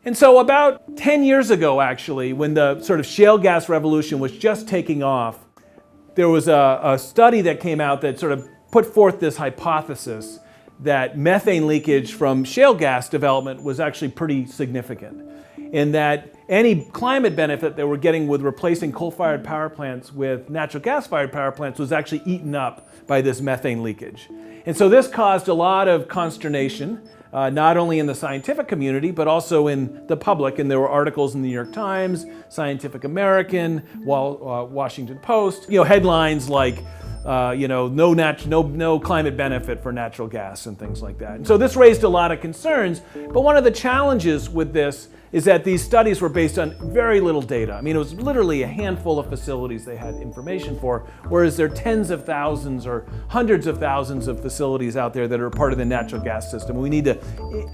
And so about 10 years ago, actually, when the sort of shale gas revolution was just taking off, there was a study that came out that sort of put forth this hypothesis that methane leakage from shale gas development was actually pretty significant, and that any climate benefit that we're getting with replacing coal-fired power plants with natural gas-fired power plants was actually eaten up by this methane leakage. And so this caused a lot of consternation, not only in the scientific community, but also in the public. And there were articles in the New York Times, Scientific American, Washington Post, headlines like, no climate benefit for natural gas and things like that. And so this raised a lot of concerns. But one of the challenges with this is that these studies were based on very little data. I mean, it was literally a handful of facilities they had information for, whereas there are tens of thousands or hundreds of thousands of facilities out there that are part of the natural gas system. We need to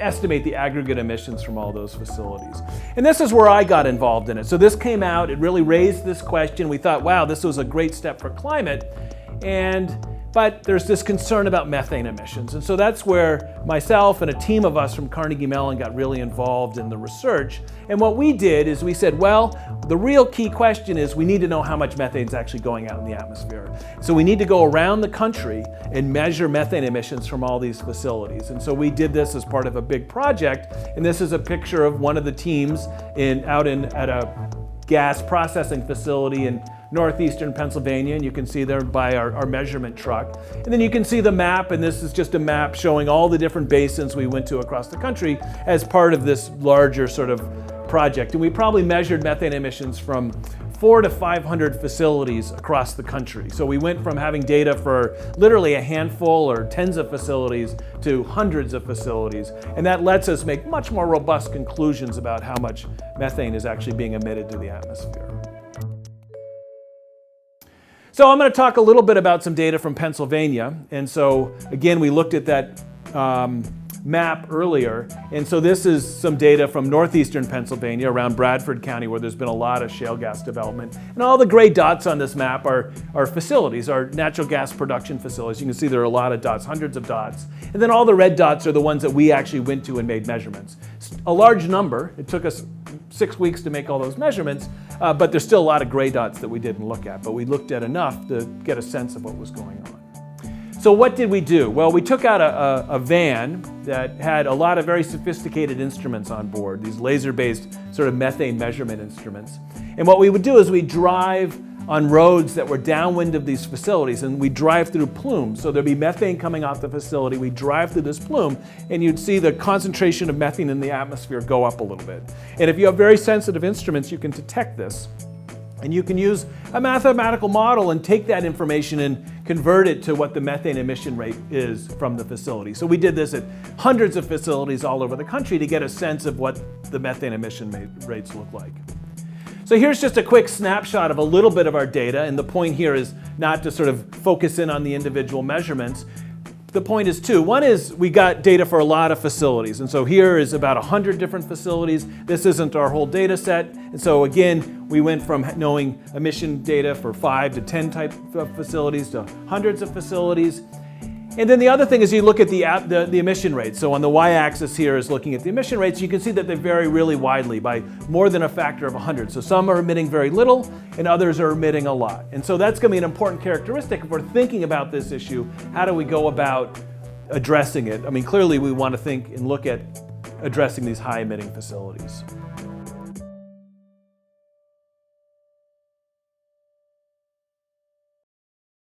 estimate the aggregate emissions from all those facilities. And this is where I got involved in it. So this came out, it really raised this question. We thought, wow, this was a great step for climate. But there's this concern about methane emissions. And so that's where myself and a team of us from Carnegie Mellon got really involved in the research. And what we did is we said, well, the real key question is we need to know how much methane is actually going out in the atmosphere. So we need to go around the country and measure methane emissions from all these facilities. And so we did this as part of a big project. And this is a picture of one of the teams at a gas processing facility in northeastern Pennsylvania, and you can see there by our measurement truck. And then you can see the map, and this is just a map showing all the different basins we went to across the country as part of this larger sort of project. And we probably measured methane emissions from 400 to 500 facilities across the country. So we went from having data for literally a handful or tens of facilities to hundreds of facilities. And that lets us make much more robust conclusions about how much methane is actually being emitted to the atmosphere. So I'm going to talk a little bit about some data from Pennsylvania. And so again, we looked at that map earlier. And so this is some data from northeastern Pennsylvania around Bradford County, where there's been a lot of shale gas development. And all the gray dots on this map are facilities, are natural gas production facilities. You can see there are a lot of dots, hundreds of dots. And then all the red dots are the ones that we actually went to and made measurements. A large number. It took us 6 weeks to make all those measurements, but there's still a lot of gray dots that we didn't look at, but we looked at enough to get a sense of what was going on. So what did we do? Well, we took out a van that had a lot of very sophisticated instruments on board, these laser-based sort of methane measurement instruments. And what we would do is we'd drive on roads that were downwind of these facilities, and we'd drive through plumes. So there'd be methane coming off the facility. We'd drive through this plume, and you'd see the concentration of methane in the atmosphere go up a little bit. And if you have very sensitive instruments, you can detect this. And you can use a mathematical model and take that information and convert it to what the methane emission rate is from the facility. So we did this at hundreds of facilities all over the country to get a sense of what the methane emission rates look like. So here's just a quick snapshot of a little bit of our data, and the point here is not to sort of focus in on the individual measurements. The point is two. One is we got data for a lot of facilities, and so here is about 100 different facilities. This isn't our whole data set, and so again, we went from knowing emission data for 5 to 10 type of facilities to hundreds of facilities. And then the other thing is you look at the emission rates. So on the y-axis here is looking at the emission rates. You can see that they vary really widely by more than a factor of 100. So some are emitting very little and others are emitting a lot. And so that's going to be an important characteristic if we're thinking about this issue. How do we go about addressing it? I mean, clearly we want to think and look at addressing these high emitting facilities.